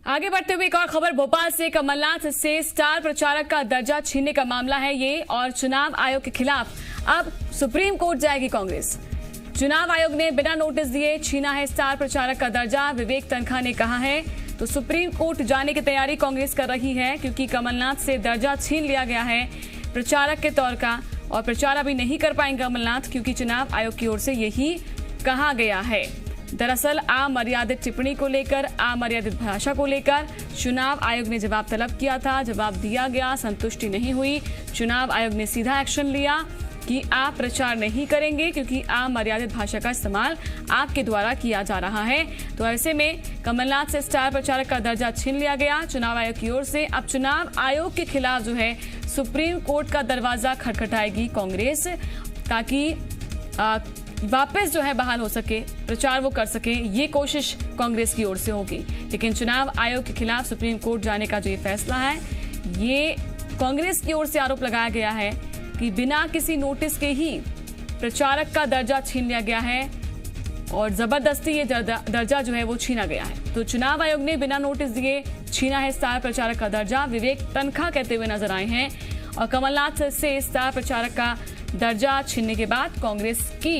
आगे बढ़ते हुए एक और खबर भोपाल से। कमलनाथ से स्टार प्रचारक का दर्जा छीनने का मामला है ये, और चुनाव आयोग के खिलाफ अब सुप्रीम कोर्ट जाएगी कांग्रेस। चुनाव आयोग ने बिना नोटिस दिए छीना है स्टार प्रचारक का दर्जा। विवेक तनखा ने कहा है तो सुप्रीम कोर्ट जाने की तैयारी कांग्रेस कर रही है, क्योंकि कमलनाथ से दर्जा छीन लिया गया है प्रचारक के तौर का, और प्रचार अभी नहीं कर पाएंगे कमलनाथ, क्योंकि चुनाव आयोग की ओर से यही कहा गया है। दरअसल अमर्यादित टिप्पणी को लेकर, अमर्यादित भाषा को लेकर चुनाव आयोग ने जवाब तलब किया था, जवाब दिया गया, संतुष्टि नहीं हुई। चुनाव आयोग ने सीधा एक्शन लिया कि आप प्रचार नहीं करेंगे, क्योंकि अमर्यादित भाषा का इस्तेमाल आपके द्वारा किया जा रहा है। तो ऐसे में कमलनाथ से स्टार प्रचारक का दर्जा छीन लिया गया चुनाव आयोग की ओर से। अब चुनाव आयोग के खिलाफ जो है सुप्रीम कोर्ट का दरवाजा खटखटाएगी कांग्रेस, ताकि वापस जो है बहाल हो सके, प्रचार वो कर सके, ये कोशिश कांग्रेस की ओर से होगी। लेकिन चुनाव आयोग के खिलाफ सुप्रीम कोर्ट जाने का जो ये फैसला है, ये कांग्रेस की ओर से आरोप लगाया गया है कि बिना किसी नोटिस के ही प्रचारक का दर्जा छीन लिया गया है, और जबरदस्ती ये दर्जा जो है वो छीना गया है। तो चुनाव आयोग ने बिना नोटिस दिए छीना है स्टार प्रचारक का दर्जा। विवेक तनखा कहते हुए नजर आए हैं, और कमलनाथ से स्टार प्रचारक का दर्जा छीनने के बाद कांग्रेस की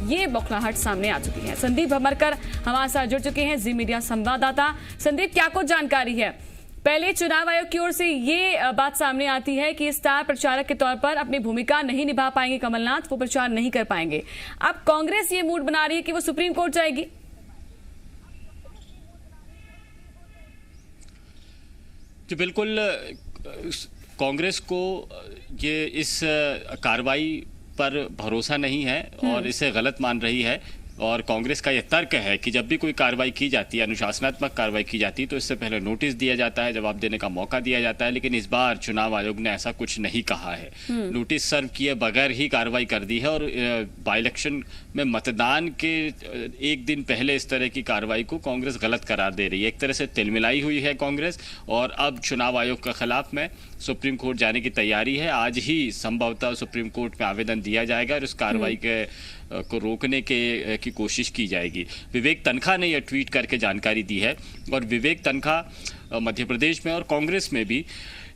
ये बौखलाहट सामने आ चुकी है। संदीप भमरकर हमारे साथ जुड़ चुके हैं, जी मीडिया संवाददाता। संदीप, क्या कुछ जानकारी है? पहले चुनाव आयोग की ओर से ये बात सामने आती है कि स्टार प्रचारक के तौर पर अपनी भूमिका नहीं निभा पाएंगे कमलनाथ, वो प्रचार नहीं कर पाएंगे। अब कांग्रेस ये मूड बना रही है कि वो सुप्रीम कोर्ट जाएगी। जी बिल्कुल, कांग्रेस को ये इस कार्रवाई पर भरोसा नहीं है और इसे गलत मान रही है। और कांग्रेस का यह तर्क है कि जब भी कोई कार्रवाई की जाती है, अनुशासनात्मक कार्रवाई की जाती है, तो इससे पहले नोटिस दिया जाता है, जवाब देने का मौका दिया जाता है। लेकिन इस बार चुनाव आयोग ने ऐसा कुछ नहीं कहा है। नोटिस सर्व किए बगैर ही कार्रवाई कर दी है, और बाई इलेक्शन में मतदान के एक दिन पहले इस तरह की कार्रवाई को कांग्रेस गलत करार दे रही है। एक तरह से तिलमिलाई हुई है कांग्रेस, और अब चुनाव आयोग के खिलाफ में सुप्रीम कोर्ट जाने की तैयारी है। आज ही संभवतः सुप्रीम कोर्ट में आवेदन दिया जाएगा और इस कार्रवाई को रोकने की कोशिश की जाएगी। विवेक तनखा ने यह ट्वीट करके जानकारी दी है, और विवेक तनखा मध्य प्रदेश में और कांग्रेस में भी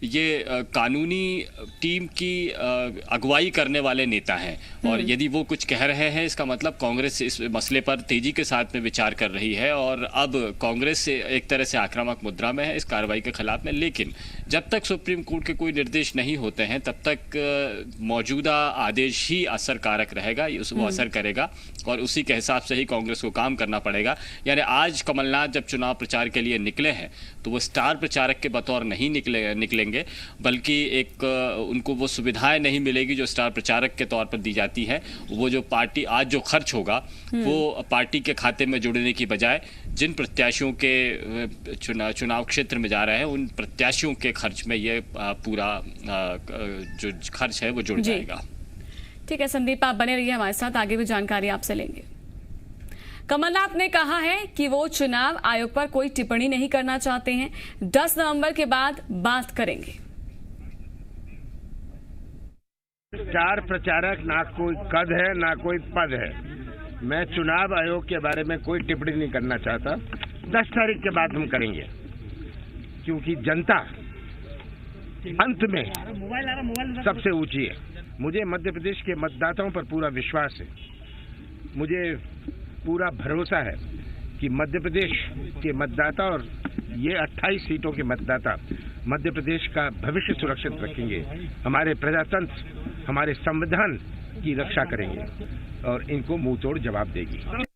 ये कानूनी टीम की अगुवाई करने वाले नेता हैं, और यदि वो कुछ कह रहे हैं, इसका मतलब कांग्रेस इस मसले पर तेजी के साथ में विचार कर रही है, और अब कांग्रेस से एक तरह से आक्रामक मुद्रा में है इस कार्रवाई के खिलाफ में। लेकिन जब तक सुप्रीम कोर्ट के कोई निर्देश नहीं होते हैं, तब तक मौजूदा आदेश ही असर कारक रहेगा, वो असर करेगा, और उसी के हिसाब से ही कांग्रेस को काम करना पड़ेगा। यानी आज कमलनाथ जब चुनाव प्रचार के लिए निकले हैं, तो वो स्टार प्रचारक के बतौर नहीं निकलेंगे, बल्कि एक उनको वो सुविधाएं नहीं मिलेगी जो स्टार प्रचारक के तौर पर दी जाती है। वो जो पार्टी आज जो खर्च होगा, वो पार्टी के खाते में जुड़ने की बजाय जिन प्रत्याशियों के चुनाव क्षेत्र में जा रहे हैं, उन प्रत्याशियों के खर्च में ये पूरा जो खर्च है वो जुड़ जाएगा। ठीक है संदीप, आप बने रहिए हमारे साथ, आगे भी जानकारी आपसे लेंगे। कमलनाथ ने कहा है कि वो चुनाव आयोग पर कोई टिप्पणी नहीं करना चाहते हैं, 10 नवंबर के बाद बात करेंगे। स्टार प्रचारक ना कोई कद है ना कोई पद है। मैं चुनाव आयोग के बारे में कोई टिप्पणी नहीं करना चाहता। 10 तारीख के बाद हम करेंगे, क्योंकि जनता अंत में सबसे ऊंची है। मुझे मध्य प्रदेश के मतदाताओं पर पूरा विश्वास है। मुझे पूरा भरोसा है कि मध्य प्रदेश के मतदाता और ये 28 सीटों के मतदाता मध्य प्रदेश का भविष्य सुरक्षित रखेंगे, हमारे प्रजातंत्र, हमारे संविधान की रक्षा करेंगे, और इनको मुंह तोड़ जवाब देगी।